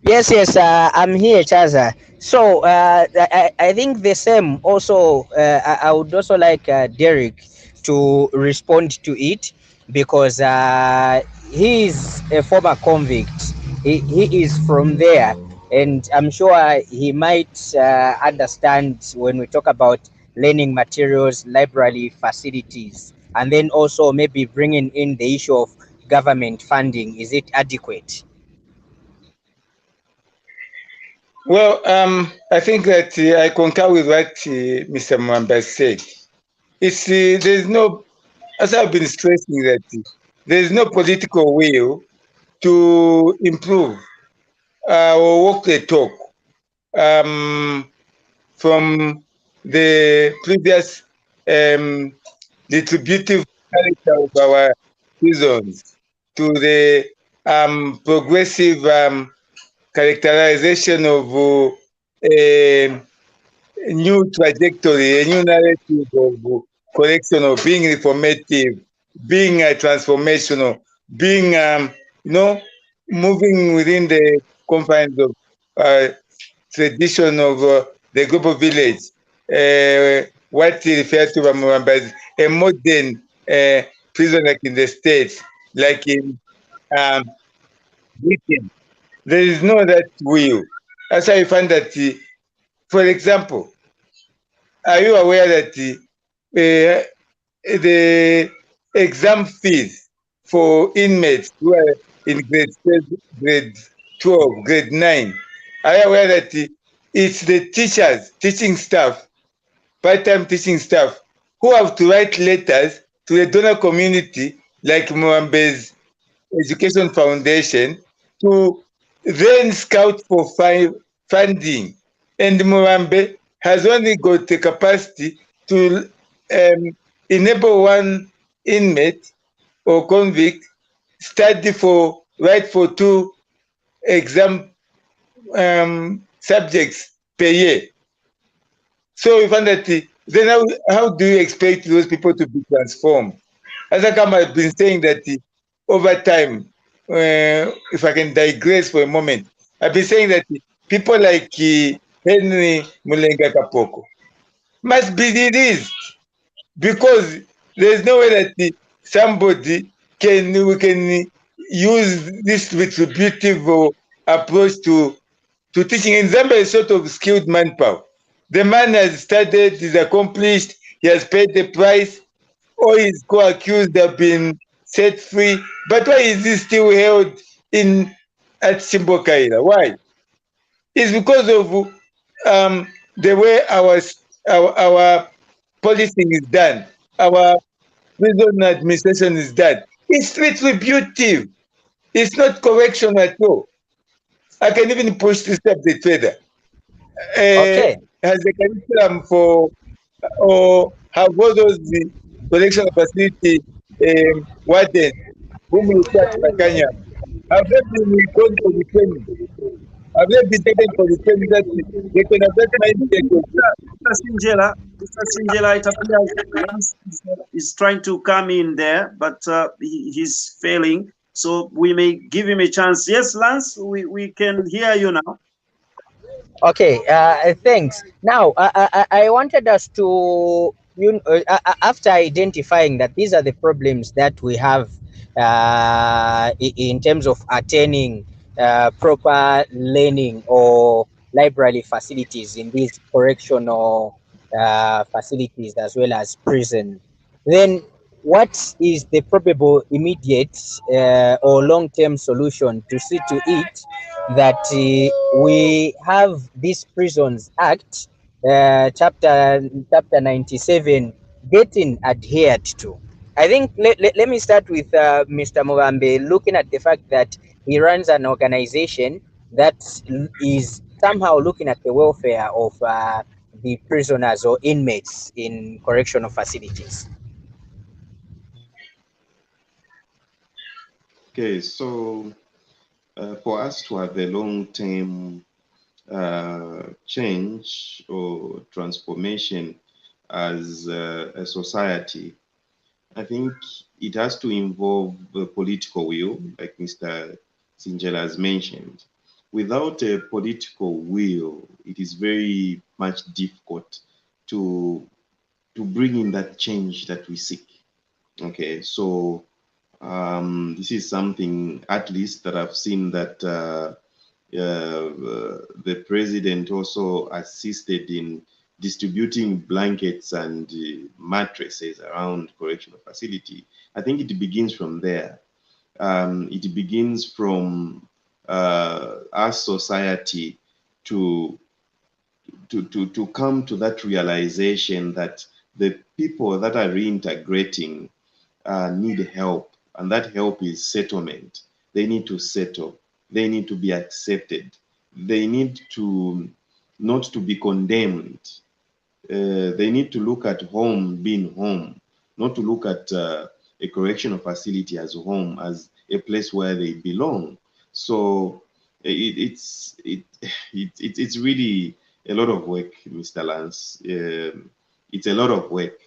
Yes, I'm here, Chaza. So I think the same. Also, I would also like Derrick to respond to it because he is a former convict. He is from there, and I'm sure he might understand when we talk about learning materials, library facilities, and then also maybe bringing in the issue of government funding. Is it adequate? Well, I think that I concur with what Mr. Mwamba said. It's there's no, as I've been stressing that there's no political will to improve or walk the talk from the previous retributive character of our prisons to the progressive characterization of a new trajectory, a new narrative of correctional, being reformative, being transformational, being, moving within the confines of tradition of the global village, what he referred to as a modern prison like in the States, like in Britain. There is no that will. That's why you find that, for example, are you aware that the exam fees for inmates who are in grade 12, grade 12, grade 9, are you aware that it's the teachers, teaching staff, part-time teaching staff, who have to write letters to the donor community like Mubambe's Education Foundation to then scout for funding. And Mubambe has only got the capacity to enable one inmate or convict write for 2 exam subjects per year. So we find that then how do you expect those people to be transformed? As I have been saying that over time, if I can digress for a moment, I've been saying that people like Henry Mulenga Kapoko must be released, because there's no way that somebody we can use this retributive approach to teaching. In Zambia is sort of skilled manpower. The man has studied, is accomplished, he has paid the price, all his co-accused have been set free. But why is he still held in at Simbokaira? Why? It's because of the way our policing is done, our prison administration is done. It's retributive. It's not correction at all. I can even push this subject further. Okay. Has a curriculum for or have all those the correctional facility wardens whom we start Makanya, have they been gone for the training? Have they been taken for the training that they can have that mindset? Mr. Sinjela, it appears Lance is trying to come in there, but he's failing. So we may give him a chance. Yes, Lance, we can hear you now. Okay, thanks. Now, I wanted us to, after identifying that these are the problems that we have in terms of attaining proper learning or library facilities in these correctional facilities as well as prison, then what is the probable immediate or long-term solution to see to it that we have this Prisons Act, chapter 97, getting adhered to? I think let me start with Mr. Mubambe, looking at the fact that he runs an organization that is somehow looking at the welfare of the prisoners or inmates in correctional facilities. Okay, so for us to have a long-term change or transformation as a society, I think it has to involve political will, like Mr. Sinjela has mentioned. Without a political will, it is very much difficult to bring in that change that we seek. Okay, so this is something, at least, that I've seen that the president also assisted in distributing blankets and mattresses around correctional facility. I think it begins from there. It begins from our society to come to that realization that the people that are reintegrating need help, and that help is settlement. They need to settle. They need to be accepted. They need to not to be condemned. They need to look at home being home, not to look at a correctional facility as home, as a place where they belong. So it's really a lot of work, Mr. Lance. It's a lot of work.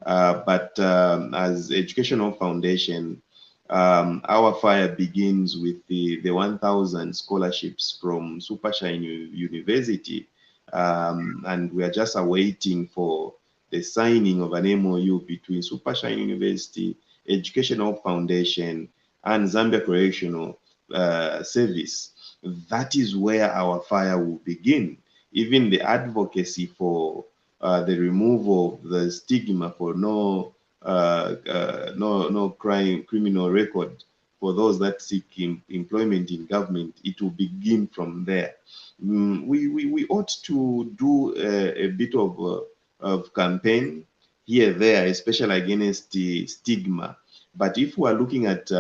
But as Educational Foundation, our fire begins with the 1,000 scholarships from Supershine University, and we are just awaiting for the signing of an MOU between Supershine University, Educational Foundation, and Zambia Correctional Service. That is where our fire will begin. Even the advocacy for the removal of the stigma for no criminal record for those that seek employment in government, it will begin from there. We ought to do a bit of campaign here, there, especially against the stigma. But if we are looking at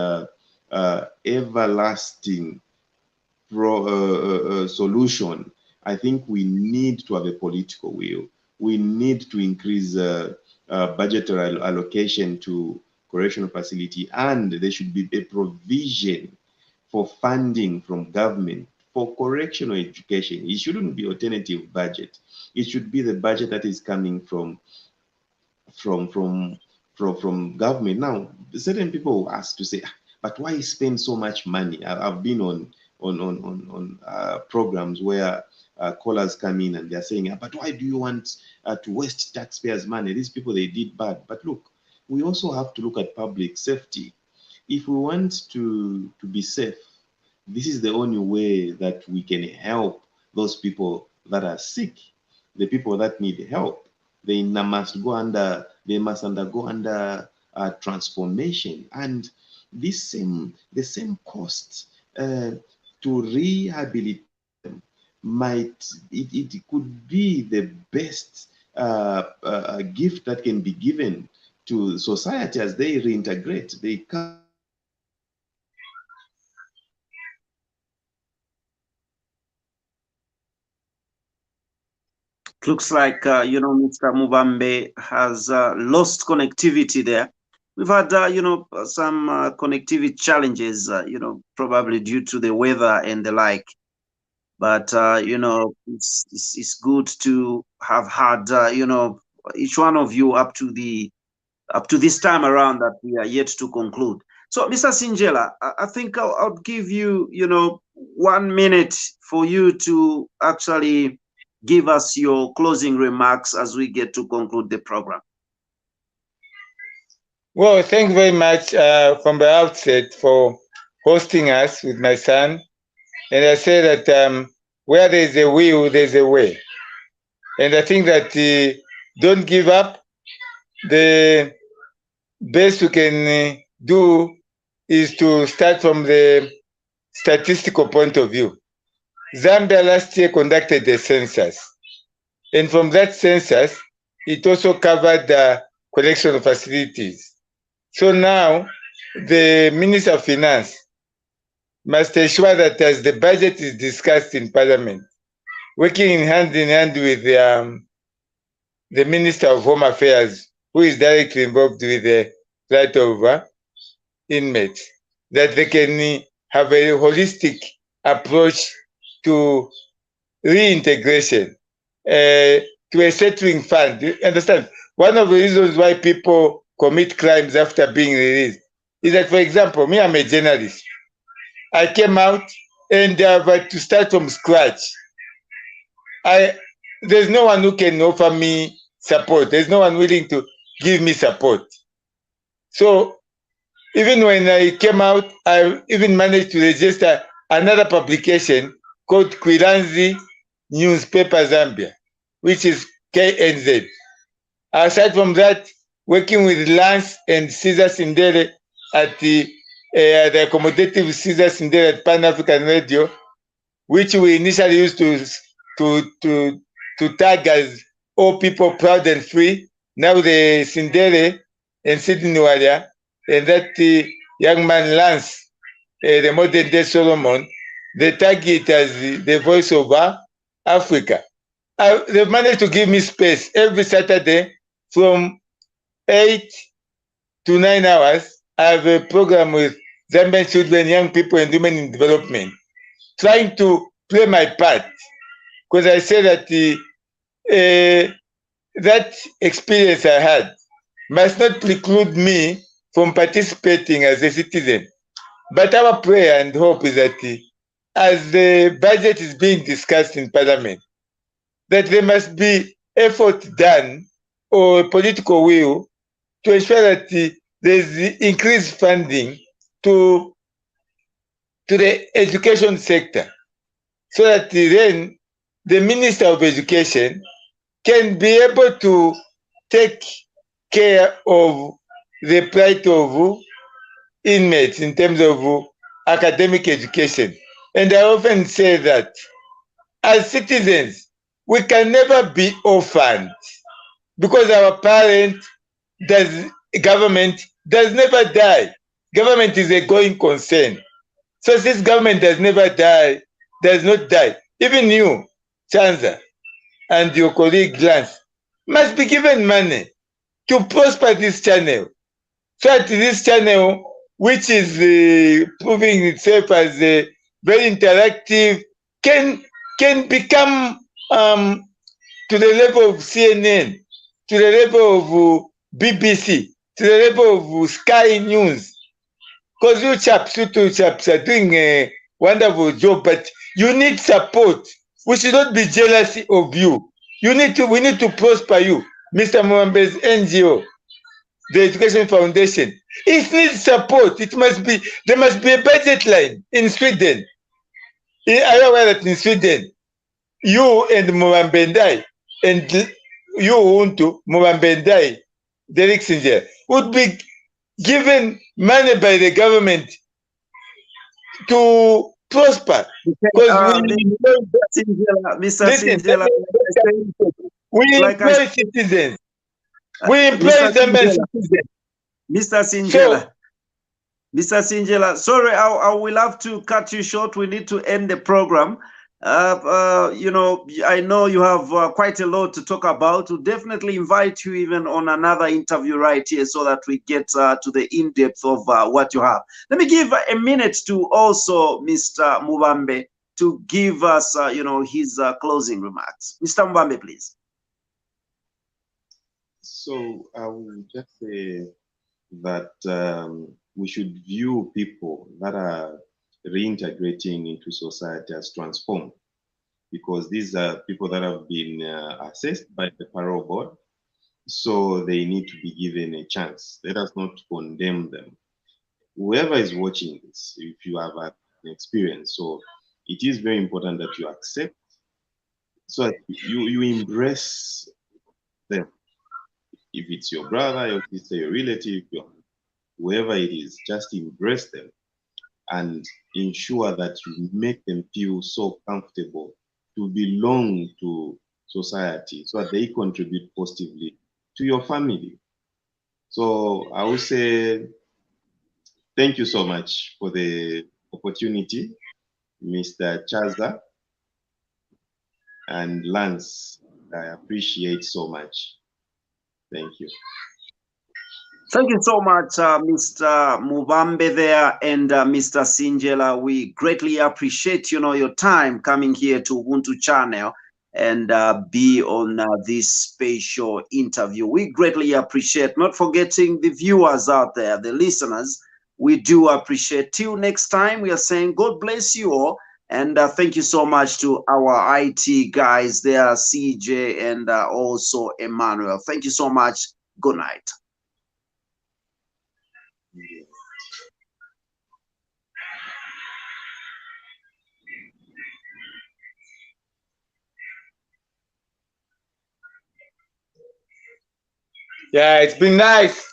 everlasting solution, I think we need to have a political will. We need to increase budgetary allocation to correctional facility, and there should be a provision for funding from government for correctional education. It shouldn't be alternative budget. It should be the budget that is coming from government. Now, certain people will ask to say, but why spend so much money? I've been on programs where callers come in and they're saying, but why do you want to waste taxpayers' money? These people, they did bad. But look, we also have to look at public safety. If we want to be safe, this is the only way that we can help those people that are sick, the people that need help. They must undergo transformation, and the same cost to rehabilitate them it could be the best gift that can be given to society as they reintegrate. They come. Looks like, Mr. Mubambe has lost connectivity there. We've had, some connectivity challenges, probably due to the weather and the like. But, it's good to have had, each one of you up to this time around that we are yet to conclude. So, Mr. Sinjela, I think I'll give you, 1 minute for you to actually give us your closing remarks as we get to conclude the program. Well, thank you very much from the outset for hosting us with my son. And I say that where there's a will, there's a way. And I think that don't give up. The best you can do is to start from the statistical point of view. Zambia last year conducted a census. And from that census, it also covered the correctional facilities. So now, the Minister of Finance must ensure that as the budget is discussed in Parliament, working in hand with the Minister of Home Affairs, who is directly involved with the plight of inmates, that they can have a holistic approach to reintegration, to a settling fund. You understand? One of the reasons why people commit crimes after being released is that, for example, me, I'm a journalist. I came out and I've had to start from scratch. There's no one who can offer me support. There's no one willing to give me support. So even when I came out, I even managed to register another publication called Kwilanzi Newspaper Zambia, which is KNZ. Aside from that, working with Lance and Caesar Sindele at the accommodative Caesar Sindele at Pan African Radio, which we initially used to tag as all people proud and free. Now the Sindele and Sydney Walia, and that young man Lance, the modern day Solomon, they tag it as the voice of Africa. They've managed to give me space every Saturday from 8 to 9 hours. I have a program with Zambian children, young people, and women in development, trying to play my part. Because I say that that experience I had must not preclude me from participating as a citizen. But our prayer and hope is that as the budget is being discussed in Parliament, that there must be effort done or political will to ensure that there's the increased funding to the education sector, so that then the Minister of Education can be able to take care of the plight of inmates in terms of academic education. And I often say that as citizens, we can never be orphaned because our government does never die. Government is a going concern. So since government does not die, even you, Chaza, and your colleague Lance, must be given money to prosper this channel. So that this channel, which is proving itself as very interactive, can become to the level of CNN, to the level of BBC, to the level of Sky News. Because you two chaps are doing a wonderful job, but you need support. We should not be jealous of you. We need to prosper you. Mr. Mubambe's NGO, the Education Foundation, it needs support. There must be a budget line in Sweden. Are you aware that in Sweden, you and Mubambe and you Untu, Mubambe, Derrick Sinjela, would be given money by the government to prosper. Because Mr. Sinjela, we employ citizens. We employ citizens. Mr. Sinjela. Mr. Sinjela, sorry, I will have to cut you short. We need to end the program. You know, I know you have quite a lot to talk about. We'll definitely invite you even on another interview right here so that we get to the in-depth of what you have. Let me give a minute to also Mr. Mubambe to give us, you know, his closing remarks. Mr. Mubambe, please. So I will just say that we should view people that are reintegrating into society as transformed, because these are people that have been assessed by the parole board, so they need to be given a chance. Let us not condemn them. Whoever is watching this, if you have an experience, so it is very important that you accept, so that you embrace them. If it's your brother, your sister, your relative, whoever it is, just embrace them and ensure that you make them feel so comfortable to belong to society so that they contribute positively to your family. So I would say thank you so much for the opportunity, Mr. Chaza and Lance. I appreciate so much. Thank you. Thank you so much, Mr. Mubambe there and Mr. Sinjela. We greatly appreciate, you know, your time coming here to Ubuntu channel and be on this special interview. We greatly appreciate, not forgetting the viewers out there, the listeners. We do appreciate. Till next time, we are saying God bless you all. And thank you so much to our IT guys there, CJ and also Emmanuel. Thank you so much. Good night. Yeah, it's been nice.